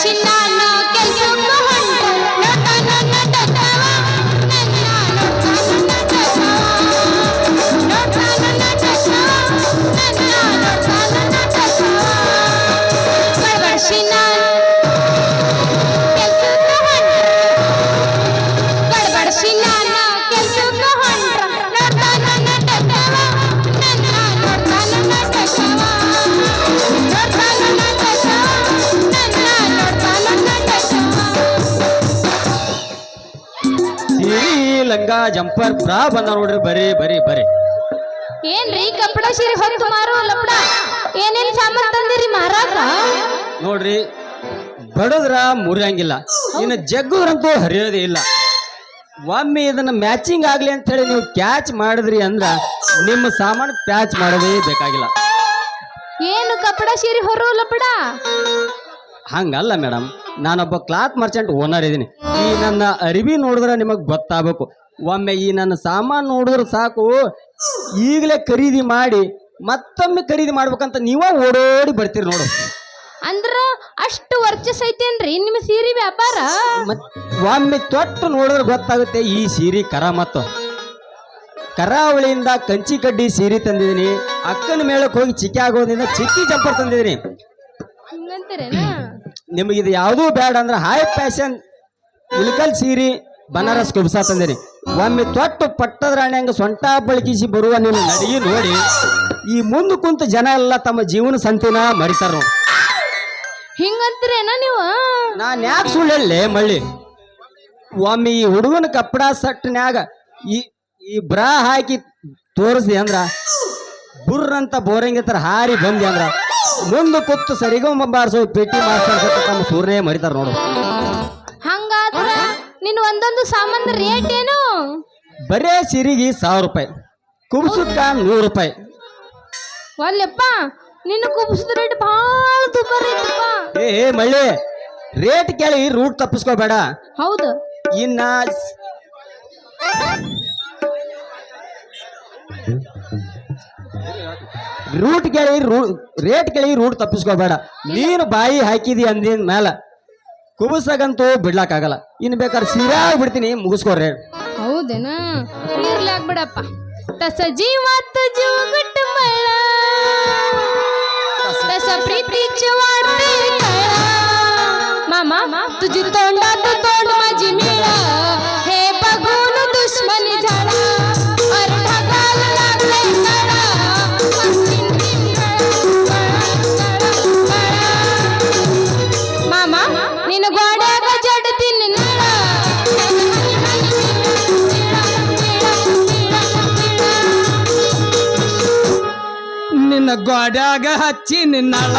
ಗಡ್ಬಡಿಸಿ ನಾನು ಕೆಲ್ಸಕ್ಕೆ ಹೊಂಟ ನೋಡ್ತಾ ನನ್ನ ಟಚವ ನನ್ನ ನೋಡ್ತಾ ನನ್ನ ಟಚವ ನೋಡ್ತಾ ನನ್ನ ಟಚವ ನನ್ನ ನೋಡ್ತಾ ನನ್ನ ಟಚವ ಗಡ್ಬಡಿಸಿ ನಾನು ಕೆಲ್ಸಕ್ಕೆ ಹೊಂಟ ಗಡ್ಬಡಿಸಿ ನಾನು ಕೆಲ್ಸಕ್ಕೆ ಹೊಂಟ ನೋಡ್ತಾ ನನ್ನ ಟಚವ ನನ್ನ ನೋಡ್ತಾ ನನ್ನ ಟಚವ ನೋಡ್ತಾ ನನ್ನ ಟಚವ ನನ್ನ ನೋಡ್ತಾ ನನ್ನ ಟಚವ ಸೀರಿ ಲಂಗ ಜಂಪರ್ ಬ್ರಾ ಬಂದ ನೋಡ್ರಿ ಬರೀ ಬರೀ ಬರೀ ಏನ್ರಿ ಕಪ್ಪಡ ಸೀರೆ ಹೊತ್ತು ಮಾರೋ ಲಪಡ ಏನೇನ್ ಸಾಮಾನ್ ತಂದಿರಿ ಮಾರಾಕ ನೋಡ್ರಿ ಬಡದ್ರ ಮುರಿಯಂಗಿಲ್ಲ ಇನ್ನು ಜಗ್ಗುದ್ರಂತೂ ಹರಿಯೋದೇ ಇಲ್ಲ ಒಮ್ಮೆ ಇದನ್ನ ಮ್ಯಾಚಿಂಗ್ ಆಗ್ಲಿ ಅಂತ ಹೇಳಿ ನೀವು ಕ್ಯಾಚ್ ಮಾಡಿದ್ರಿ ಅಂದ್ರ ನಿಮ್ಮ ಸಾಮಾನು ಪ್ಯಾಚ್ ಮಾಡೋದೇ ಬೇಕಾಗಿಲ್ಲ. ಏನು ಕಪ್ಪಡ ಸೀರೆ ಹೊರೋ ಲಪಡ ಹಂಗಲ್ಲ ಮೇಡಮ್, ನಾನೊಬ್ಬ ಕ್ಲಾತ್ ಮರ್ಚೆಂಟ್ ಓನರ್ ಇದ್ದೀನಿ. ಈ ನನ್ನ ಅರಿವಿ ನೋಡಿದ್ರೆ ನಿಮಗೆ ಗೊತ್ತಾಗಬೇಕು. ಒಮ್ಮೆ ಈ ನನ್ನ ಸಾಮಾನು ನೋಡಿದ್ರೆ ಸಾಕು, ಈಗಲೇ ಖರೀದಿ ಮಾಡಿ ಮತ್ತೊಮ್ಮೆ ಖರೀದಿ ಮಾಡ್ಬೇಕಂತ ನೀವೇ ಓಡೋಡಿ ಬರ್ತೀರಿ ನೋಡು. ಅಂದ್ರ ಅಷ್ಟು ವರ್ಚಸ್ ಐತೇನ್ರಿ ನಿಮ್ಮ ಸೀರೆ ವ್ಯಾಪಾರ? ಒಮ್ಮೆ ತೊಟ್ಟು ನೋಡಿದ್ರೆ ಗೊತ್ತಾಗುತ್ತೆ ಈ ಸೀರೆ ಕರಾಮತ್ತು. ಕರಾವಳಿಯಿಂದ ಕಂಚಿ ಕಡ್ಡಿ ಸೀರೆ ತಂದಿದ್ದೀನಿ. ಅಕ್ಕನ ಮೇಳಕ್ಕೆ ಹೋಗಿ ಚಿಕ್ಕಿ ಆಗೋದ್ರಿಂದ ಚಿಕ್ಕಿ ಜಂಪರ್ ತಂದಿದ್ದೀನಿ. ನಿಮಗೆ ಇದು ಯಾವುದೂ ಬೇಡ ಅಂದ್ರೆ ಹೈ ಫ್ಯಾಷನ್ ಇಲ್ಕಲ್ ಸೀರೆ ಬನಾರಸ್ ಕುಬ್ಸಾ ತಂದಿರಿ. ಒಮ್ಮೆ ತೊಟ್ಟು ಪಟ್ಟದ ರಾಣಿ ಹಂಗ ಸೊಂಟ ಬಳಕಿಸಿ ಬರುವ ನಿಮ್ಮ ನಡಿಗೆ ನೋಡಿ ಈ ಮುಂದೆ ಕುಂತ ಜನ ಎಲ್ಲ ತಮ್ಮ ಜೀವನ ಸಂತಿನ ಮರಿತಾರ ನೋಡಿ. ಹಿಂಗಂತೀರೇನ ನೀವು? ನಾನು ಯಾಕೆ ಸುಳ್ಳು ಹೇಳಲೆ ಮಳ್ಳಿ? ಒಮ್ಮೆ ಈ ಹುಡುಗನ ಕಪ್ಪಡ ಸಟ್ಟನ್ಯಾಗ ಈ ಬ್ರಾ ಹಾಕಿ ತೋರಿಸ್ದಿ ಅಂದ್ರ ಬುರ್ರಂತ ಬೋರಿಂಗ್ ಹಾರಿ ಬಂದಿ ಅಂದ್ರ ಮುಂದೆ ಕೂತು ಸರಿಗಮ್ಮ ಬಾರಿಸೋ ಪೆಟ್ಟಿ ಮಾಸ್ಟರ್ ತಮ್ಮ ಸೂರ್ಯ ಮರಿತಾರ ನೋಡು. ಹಂಗಾದ್ರ ನಿನ್ ಒಂದೊಂದು ಸಾಮಾನ್ ರೇಟ್ ಏನು? ಬರೇ ಸಿರಿಗೆ 1000 ರೂಪಾಯಿ, ಕುಬ್ಸಕ್ಕ 100 ರೂಪಾಯಿ. ಒಲ್ಲೆಪ್ಪ ನಿನ್ನ ಕುಬ್ಸದ ರೇಟ್ ಭಾಳ ದುಬಾರಿ ಐತಪ್ಪ. ಏ ಮಳ್ಳಿ, ರೇಟ್ ಕೇಳಿ ರೂಟ್ ತಪ್ಪಿಸ್ಕೋಬೇಡ. ಹೌದು. ಇನ್ನ ರೂಟ್ ಕೇಳಿ ರೇಟ್ ಕೇಳಿ ರೂಟ್ ತಪ್ಪಿಸ್ಕೋಬೇಡ. ನೀನು ಬಾಯಿ ಹಾಕಿದಿ ಅಂದಿನ ಮೇಲೆ ಕುಬಸಗಂತೂ ಬಿಡ್ಲಾಕಾಗಲ್ಲ. ಇನ್ನು ಬೇಕಾದ್ರೆ ಸೀರಾ ಬಿಡ್ತೀನಿ, ಮುಗಿಸ್ಕೋರಿ. ಹೌದೇನ? ಇರ್ಲಾಕ್ ಬಿಡಪ್ಪ. ತಸ ಜೀವತ್ತ ಜೋಗಟ್ಟ ಮಳ तस प्रीतीची वाटते मामा तुझी तोंडात तोंड माझी मिळ हे बघून दुश्मनी झाला अरे ढगाला लागले तळा मामा निन गोड्याग जडतीन नळ ನಿನ್ನ ಗೋಡ್ಯಾಗ ಹಚ್ಚಿ ನಿನ್ನಳ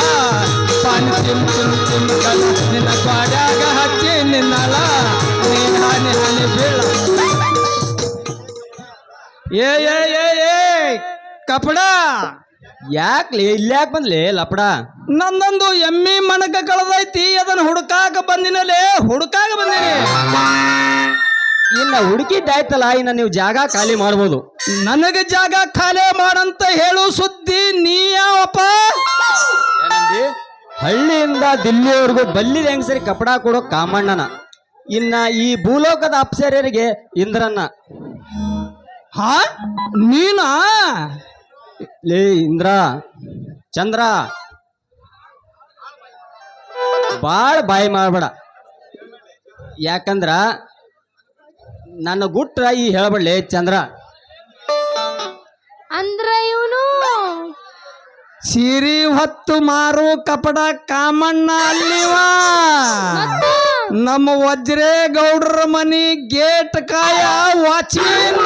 ಪಾನಿ ತಿಮ್ಮಕಲ ನಿನ್ನ ಗೋಡ್ಯಾಗ ಹಚ್ಚಿ ನಿನ್ನಳ ನೀನ್ ಹಾನಿ ಹಾನಿ ಬೀಳ. ಏ ಕಪಡ ಯಾಕ್ಲಿ ಇಲ್ಯಾಕ್ ಬಂದ್ಲಿ ಲಪಡ? ನಂದೊಂದು ಎಮ್ಮಿ ಮಣಕ ಕಳೆದೈತಿ, ಅದನ್ನ ಹುಡುಕಾಕ ಬಂದಿನಲೇ, ಹುಡುಕಾಕ ಬಂದಿನಿ. ಇನ್ನ ಹುಡುಕಿದ್ದಾಯ್ತಲ್ಲ, ಇನ್ನ ನೀವು ಜಾಗ ಖಾಲಿ ಮಾಡ್ಬೋದು. ನನಗೆ ಜಾಗ ಖಾಲಿ ಮಾಡಂತ ಹೇಳು ಸುದ್ದಿ ನೀ ಯಾವಪ್ಪ? ಏನಂದಿ? ಹಳ್ಳಿಯಿಂದ ದಿಲ್ಲಿಯವರೆಗೂ ಬಲ್ಲಿದ ಹೆಂಗಸರಿ ಕಪಡ ಕೊಡೋ ಕಾಮಣ್ಣನ. ಇನ್ನ ಈ ಭೂಲೋಕದ ಅಪ್ಸರರಿಗೆ ಇಂದ್ರನ್ನ. ಹಾ ನೀನಾ? ಲೇ ಇಂದ್ರ ಚಂದ್ರ, ಬಾಳ ಬಾಯಿ ಮಾಡ್ಬೇಡ. ಯಾಕಂದ್ರ ನನ್ನ ಗುಟ್ರ ಈ ಹೇಳ್ಬಡ್ಲಿ ಚಂದ್ರ. ಅಂದ್ರ ಇವನು ಸೀರಿ ಹೊತ್ತು ಮಾರು ಕಪಡ ಕಾಮಣ್ಣ ಅಲ್ಲಿವ. ನಮ್ಮ ವಜ್ರೇ ಗೌಡ್ರ ಮನಿ ಗೇಟ್ ಕಾಯ ವಾಚ್ಮ್ಯಾನ್.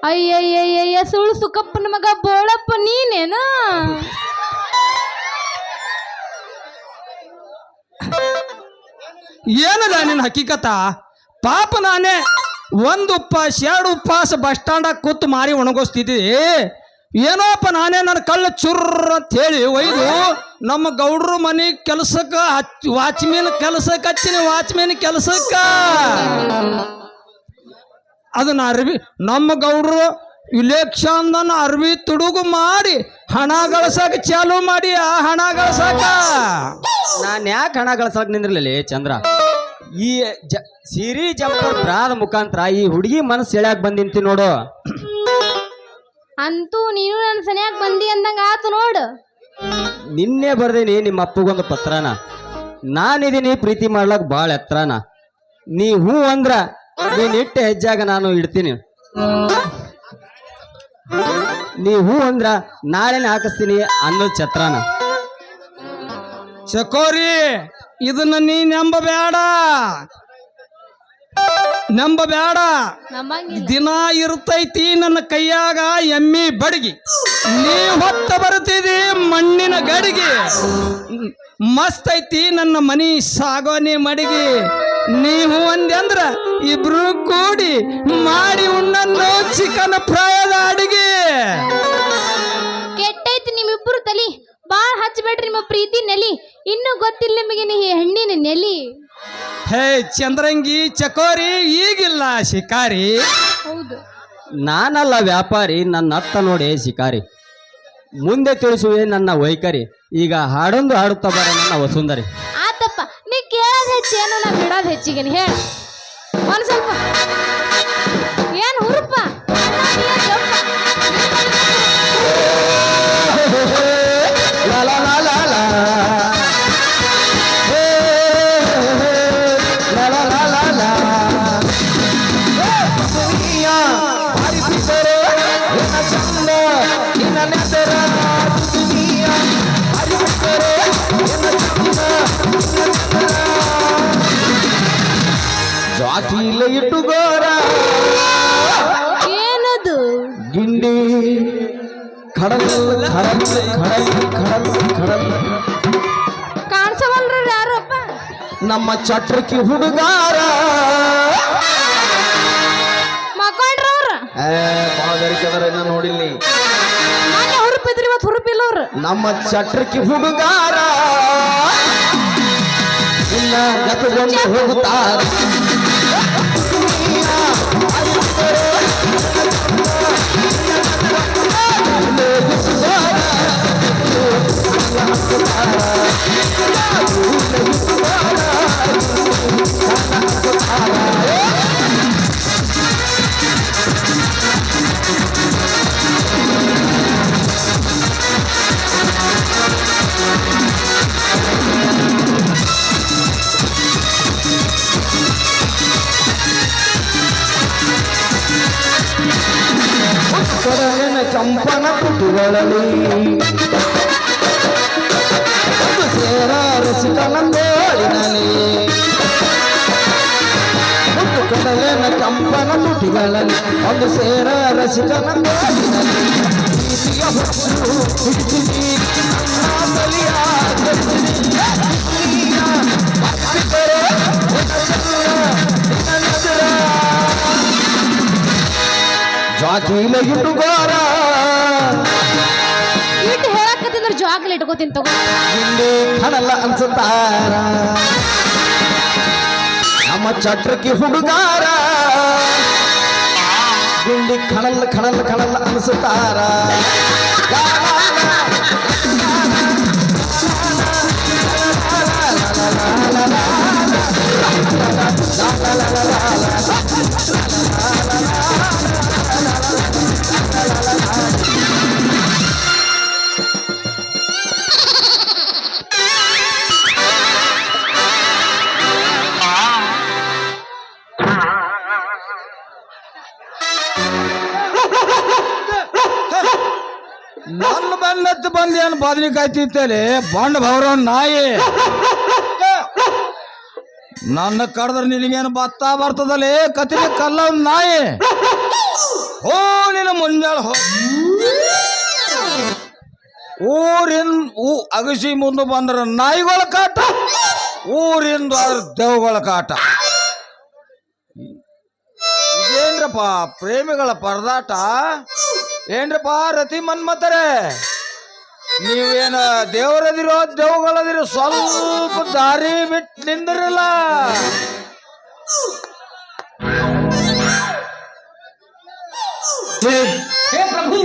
ಅಯ್ಯಯ್ಯಯ್ಯ ಸುಳ್ಳು ಸುಕಪ್ಪನ ಮಗ ಬೋಳಪ್ಪ ನೀನೇನು? ಏನದ ನಿನ್ನ ಹಕ್ಕಿಕತ? ಪಾಪ ನಾನೇ ಒಂದು ಉಪವಾಸ 2 ಉಪವಾಸ ಬಸ್ ಸ್ಟ್ಯಾಂಡಾಗ ಕೂತು ಮಾರಿ ಒಣಗೋಸ್ತಿದ್ದಿ. ಏನೋಪ್ಪ ನಾನೇ ನನ್ನ ಕಳ್ಳ ಚುರ್ರ ಅಂತ ಹೇಳಿ ಒಯ್ದು ನಮ್ಮ ಗೌಡ್ರ ಮನೆ ಕೆಲಸಕ್ಕ ವಾಚ್ಮೇನ್ ಕೆಲಸಕ್ಕೆ ಹಚ್ಚಿನಿ. ವಾಚ್ಮೇನ್ ಕೆಲಸಕ್ಕ ಅದನ್ನ ಅರ್ವಿ ನಮ್ಮ ಗೌಡ್ರು ಇಲೆಕ್ಷನ್ ಅರ್ವಿ ತುಡುಗು ಮಾಡಿ ಹಣ ಗಳಸಕ್ ಚಾಲು ಮಾಡಿ ಹಣ ಗಳಸಕ. ನಾನ್ ಯಾಕೆ ಹಣ ಗಳಿಸಕ್ ನಿಂದ್ರಲಿ ಚಂದ್ರ? ಈ ಸೀರಿ ಜಂಪರ್ ಬ್ರಾದ ಮುಖಾಂತರ ಈ ಹುಡುಗಿ ಮನಸ್ಸು ಸೆಳ್ಯಾಕ್ ಬಂದಿಂತಿ ನೋಡು. ಅಂತೂ ನೀನು ನನ್ನ ಸನಿಯಾಗ ಬಂದಿ ಅಂದಂಗ ಆತು ನೋಡು. ನಿನ್ನೆ ಬರ್ದೇನಿ ನಿಮ್ಮ ಅಪ್ಪಗೊಂದು ಪತ್ರನ. ನಾನಿದೀನಿ ಪ್ರೀತಿ ಮಾಡ್ಲಕ್ ಬಾಳ ಎತ್ತರನ. ನೀ ಹೂ ಅಂದ್ರ ನೀನ್ ಇಟ್ಟ ಹೆಜ್ಜಾಗ ನಾನು ಇಡ್ತೀನಿ. ನೀ ಹೂ ಅಂದ್ರ ನಾಳೆನೆ ಹಾಕಿಸ್ತೀನಿ ಅನ್ನೋ ಛತ್ರನ. ಚಕೋರಿ ಇದನ್ನ ನೀ ನಂಬಬೇಡ. ನಮ್ಮಂಗಿಲ್ಲ. ದಿನ ಇರ್ತೈತಿ ನನ್ನ ಕೈಯಾಗ ಎಮ್ಮಿ ಬಡಗಿ, ನೀ ಹೊತ್ತ ಬರ್ತಿದಿ ಮಣ್ಣಿನ ಗಡಿಗೆ. ಮಸ್ತ್ ಐತಿ ನನ್ನ ಮನಿ ಸಾಗೋನಿ ಮಡಿಗೆ. ನೀವು ಒಂದೆ ಅಂದ್ರ ಇಬ್ರು ಕೂಡಿ ಮಾಡಿ ಉಣ್ಣನ್ನು ಚಿಕನ್ ಫ್ರೈದ ಅಡಿಗೆ. ಕೆಟ್ಟೈತಿ ನಿಮ್ಮಿಬ್ರು ತಲಿ. ಬಾಳ್ ಹಚ್ಚಬೇಡ್ರಿ ನಿಮ್ಮ ಪ್ರೀತಿ ನೆಲಿ. ಇನ್ನು ಗೊತ್ತಿಲ್ಲ ನಿಮಗೆ ನೀ ಹೆಣ್ಣಿನ ನೆಲಿ. ಹೇ ಚಂದ್ರಂಗಿ ಚಕೋರಿ ಈಗಿಲ್ಲ ಶಿಕಾರಿ. ಹೌದು. ನಾನಲ್ಲ ವ್ಯಾಪಾರಿ, ನನ್ನ ಅತ್ತ ನೋಡಿ ಶಿಕಾರಿ. ಮುಂದೆ ತಿಳಿಸುವೆ ನನ್ನ ವೈಖರಿ. ಈಗ ಹಾಡೊಂದು ಹಾಡುತ್ತಾ ಬರ ನನ್ನ ವಸುಂಧರಿ. ಆತಪ್ಪ, ನೀ ಕೇಳೋದ್ ಹೆಚ್ಚೇನು ನಾ ಬಿಡೋದ್ ಹೆಚ್ಚಿಗೆ ಹೇಳ. ಒಂದ್ ಸ್ವಲ್ಪ ಏನ್ ಹುರುಪ ಜಾತಿಲ ಇಟ್ಟುಗೋರ ಏನದು? ಗಿಂಡಿ ಕಡಲ್ ಕಡಲ್ ಕಡಲ್ ಕಡಲ್ ಕಡಲ್ ಕಾಣಿಸವಲ್ರಿ ಯಾರಪ್ಪ? ನಮ್ಮ ಚಟ್ರಕಿ ಹುಡುಗಾರ ಮಕ್ಕೊಂಡ್ರ ಅವ್ರ ನೋಡಿಲ್ಲಿ. ಮೊನ್ನೆ ಹುರುಪಿದ್ರಿ, ಇವತ್ತು ಹುರುಪಿಲ್ಲ ಅವ್ರು. ನಮ್ಮ ಚಟ್ರಕಿ ಹುಡುಗಾರ ಇನ್ನ ಗತಗೊಂಡು ಹೋಗುತ್ತಾರ. ಚಂಪನ ಪುಟುಗಳಲ್ಲಿ ಒಂದು ಸೇರ ರಸಿಕನ ತೋಳಿನಲ್ಲಿ, ಒಂದು ಕಡಲಿನ ಚಂಪನ ತುಟಿಗಳಲ್ಲಿ ಒಂದು ಸೇರ ರಸಿಕನ ತೋಳಿನಲ್ಲಿ. ಪ್ರೀತಿಯ ಹೊತ್ತು ಹಿಡಿದಿನಿ ನನ್ನ ಬಲಿಯ ಗೆದ್ದಿನಿ. ನೀನ ಅಪ್ಪಿದರೆ ಜಾತಿಲ ಇಟ್ಟುಗೋರ ಇಟ್ಟು ಹೇಳಕತ್ತಿಂದ್ರ ಜಾಗ್ಲಿ ಇಟ್ಕೋತೀನಿ ತಗೋ. ಹಿಂದೆ ಕಡಲ ಅನ್ಸುತ್ತಾರ ನಮ್ಮ ಚಟ್ರಕಿ ಹುಡುಗಾರ. ಗುಂಡಿ ಕಡಲ್ ಕಡಲ್ ಕಡಲ್ ಅನ್ಸುತ್ತಾರ. ನನ್ನ ಬೆನ್ನತ್ತು ಬಂದು ಏನು ಬದನೆಕಾಯಿ ತಿಂತೇಲಿ ಬಂಡ ಭೌರ ನಾಯಿ. ನನ್ನ ಕಡ್ದ್ರೆ ನಿನಗೇನು ಭತ್ತ ಬರ್ತದಲ್ಲಿ ಕತ್ತಿನ ಕಲ್ಲ ನಾಯಿ. ಓ ನಿನ್ನ ಮುಂಜಾಳ ಅಗಸಿ ಮುಂದೆ ಬಂದ್ರ ನಾಯಿಗಳ ಕಾಟ, ಊರಿಂದ ದೇವುಗಳ ಕಾಟ. ಇದೇನ್ರಪ್ಪ ಪ್ರೇಮಿಗಳ ಪರದಾಟ? ಏನ್ರಪ್ಪ ರತಿ ಮನ್ಮತರೆ, ನೀವೇನ ದೇವರದಿರೋ ದೇವುಗಳದಿರೋ ಸ್ವಲ್ಪ ದಾರಿ ಬಿಟ್ಟು ನಿಂದಿರಲ್ಲ. हे प्रभु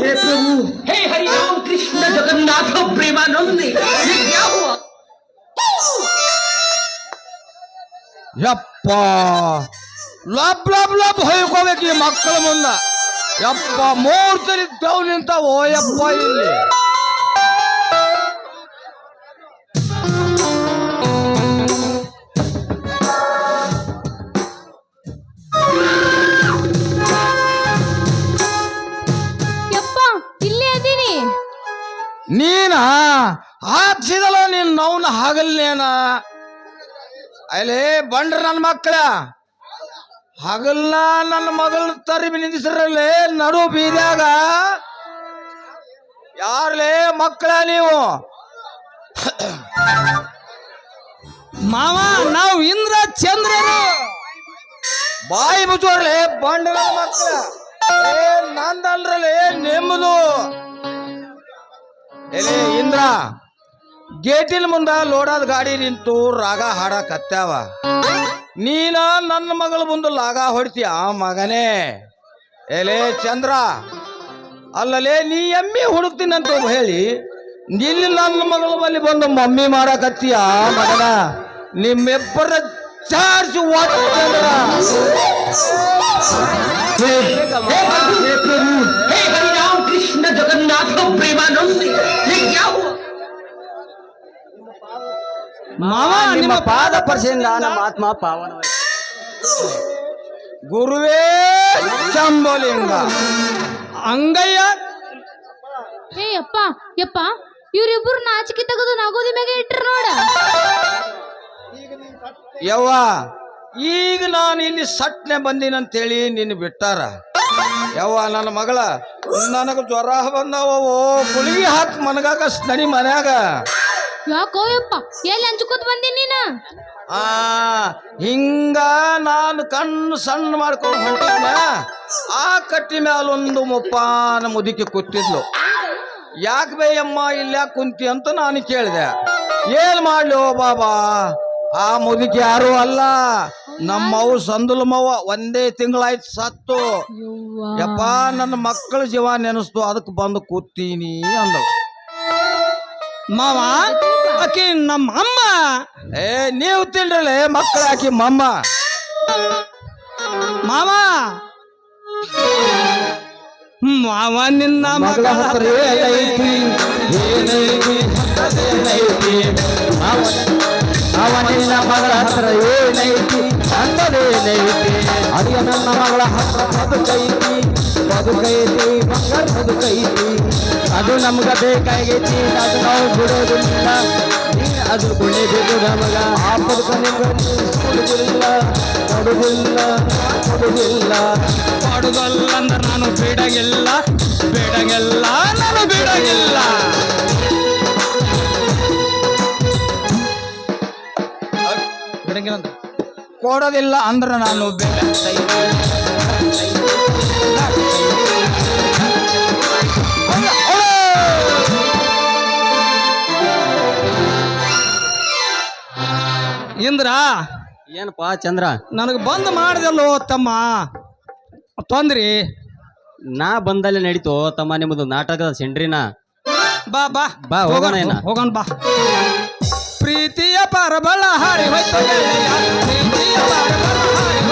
हे हरि राम कृष्ण जगन्नाथ प्रेमानंदी ये क्या हुआ? ಯಪ್ಪ ಲಬ್ ಲಬ್ ಲಬ್ ಹೊಯ್ಕೋಬೇಕು ಈ ಮಕ್ಕಳ ಮುಂದ. ಯಪ್ಪ ಮೂರ್ತಲಿ ದೇವ್ ನಿಂತಾವೋ ಯಪ್ಪ ಇಲ್ಲಿ. ಯಪ್ಪ ಇಲ್ಲೇ ಅದೀನಿ. ನೀನ ಹಾಕ್ಸಿದಲ್ಲ ನೀನ್ ನವ್ನ ಹಗಲ್ನೇನ ಅಲ್ಲೇ ಬಂಡ್ರ ನನ್ನ ಮಕ್ಕಳ ಹಗಲ್ನ ನನ್ನ ಮಗಳನ್ನ ತರಿಬಿ ನಿಂದಿಸ್ರಲ್ಲೇ ನಡು ಬೀದ್ಯಾಗ. ಯಾರ್ಲೇ ಮಕ್ಕಳ ನೀವು? ಮಾವ ನಾವು ಇಂದ್ರ ಚಂದ್ರರು. ಬಾಯಿ ಮುಚ್ಚೋರ್ಲೆ ಬಂಡ್ರ ನನ್ನ ಮಕ್ಕಳ. ಏ ನಂದಲ್ರಲ್ಲೇ ನಿಮ್ಮದು. ಎಲೆ ಇಂದ್ರ ಗೇಟಿನ ಮುಂದ ಲೋಡಾದ ಗಾಡಿ ನಿಂತು ರಾಗ ಹಾಡಕತ್ಯಾವ. ನೀನ ನನ್ನ ಮಗಳ ಮುಂದೆ ಲಾಗ ಹೊಡ್ತೀಯ ಮಗನೇ. ಎಲೆ ಚಂದ್ರ ಅಲ್ಲಲೇ ನೀ ಎಮ್ಮಿ ಹುಡುಕ್ತೀನಂತ ಹೇಳಿ ನಿಲ್ಲಿ ನನ್ನ ಮಗಳ ಬಳಿ ಬಂದು ಮಮ್ಮಿ ಮಾಡಕತ್ತೀಯ ಮಗನ. ನಿಮ್ಮಿಬ್ಬರ ಚಾರ್ಜ್ ಚಂದ್ರ. हे हरिराम कृष्ण जगन्नाथ प्रेमानंदी ये क्या हुआ? ಮಾವ ನಿಮ್ಮ ಪಾದ ಸ್ಪರ್ಶದಿಂದ ನಮ್ಮ ಆತ್ಮ ಪಾವನವಾಯಿತು. ಗುರುವೇ ಶಂಭುಲಿಂಗ ಅಂಗಯ್ಯ. ಏ ಯಪ್ಪ ಯಪ್ಪ ಇವ್ರಿಬ್ರು ನಾಚಿಕೆ ತೆಗೆದು ನಗೋದಿ ಮ್ಯಾಗ ಇಟ್ರ ನೋಡ. ಯವ್ವ ಈಗ ನಾನು ಇಲ್ಲಿ ಸಟ್ನೆ ಬಂದಿನಂತೇಳಿ ನಿನ್ನ ಬಿಟ್ಟಾರ. ಯವ್ವ ನನ್ನ ಮಗಳ ನನಗ ಜ್ವರ ಬಂದವೋ ಗುಳಿಗೆ ಹಾಕಿ ಮನಗಾಕ ನಡಿ ಮನ್ಯಾಗ. ಯಾಕೋ ಯಪ್ಪ ಎಲ್ಲಿ ಹಂಚ್ಕೋತ ಬಂದಿ ನೀನ? ಹಿಂಗ ನಾನು ಕಣ್ಣು ಸಣ್ಣ ಮಾಡ್ಕೊಂಡು ಹೊಂಟಿದ್ನ. ಆ ಕಟ್ಟಿ ಮ್ಯಾಲೊಂದು ಮುಪ್ಪಾನ ಮುದುಕಿ ಕೂತಿದ್ಲು. ಯಾಕೆ ಬೇಯಮ್ಮ ಇಲ್ಯಾಕೆ ಕುಂತಿ ಅಂತ ನಾನು ಕೇಳಿದೆ. ಏನ್ ಮಾಡ್ಲಿ ಓ ಬಾಬಾ, ಆ ಮುದುಕಿ ಯಾರು ಅಲ್ಲ, ನಮ್ಮವು ಸಂದುಲಮ್ಮವ್ವ. ಒಂದೇ ತಿಂಗಳಾಯ್ತು ಸತ್ತು. ಯಪ್ಪ ನನ್ನ ಮಕ್ಕಳ ಜೀವ ನೆನೆಸ್ತು, ಅದಕ್ಕೆ ಬಂದು ಕೂತೀನಿ ಅಂದವು. ಮಾವ ಆಕಿ ನಮ್ಮ ಅಮ್ಮ. ಏ ನೀವು ತಿಳ್ರಲೆ ಮಕ್ಕಳ ಆಕಿ ಮಮ್ಮ. ಮಾವ ಮಾವ ನಿನ್ನ ಮಗಳ ಹತ್ರ ಏನೈತಿ ಏನೈತಿ ಏನೈತಿ ಅವ ನಿನ್ನ ಮಗಳ ಹತ್ರ ಏನೈತಿ ಅಂದದೇನೈತಿ. ಅಡಿಯ ನನ್ನ ಮಗಳ ಹತ್ರ ಬದುಕೈತಿ ಬದುಕೈತಿ ಬಂಗಾರ ಬದುಕೈತಿ. ಅದು ನಮ್ಗ ಬೇಕಾಗೈತಿ, ಅದು ನಾವು ಬಿಡೋದಿಲ್ಲ. ಅದು ಕೊಳ್ಳೇಬೇಕು ನಮಗ. ಆ ಬದುಕ ನಿಮ್ಗೆ ಕೊಡುದಿಲ್ಲ ಕೊಡುದಿಲ್ಲ ಕೊಡುದಿಲ್ಲ. ಮಾಡುದಲ್ಲ ಅಂದ್ರೆ ನಾನು ಬಿಡಗಿಲ್ಲ ಬಿಡಗಿಲ್ಲ ನಾನು ಬಿಡಗಿಲ್ಲ. ಬಿಡಂಗಿಲ್ಲ ಅಂದ್ರೆ ಕೊಡೋದಿಲ್ಲ ಅಂದ್ರೆ ನಾನು ಬೇಡ. ಇಂದ್ರ ಏನಪ್ಪಾ ಚಂದ್ರ, ನನಗೆ ಬಂದ್ ಮಾಡಿದಲ್ಲೋ ತಮ್ಮ ತೊಂದ್ರಿ. ನಾ ಬಂದಲ್ಲಿ ನಡೀತು ತಮ್ಮ ನಿಮ್ಮದು ನಾಟಕದ ಸೆಂಡ್ರಿನ. ಬಾ ಬಾ ಬಾ, ಹೋಗೋಣ ಏನ? ಹೋಗೋಣ ಬಾ. ಪ್ರೀತಿಯ ಪರಬಲ ಹಾರಿ ಹೋಯ್ತು ಗೆಳೆಯ, ಪ್ರೀತಿಯ ಪರಬಲ ಹಾರಿ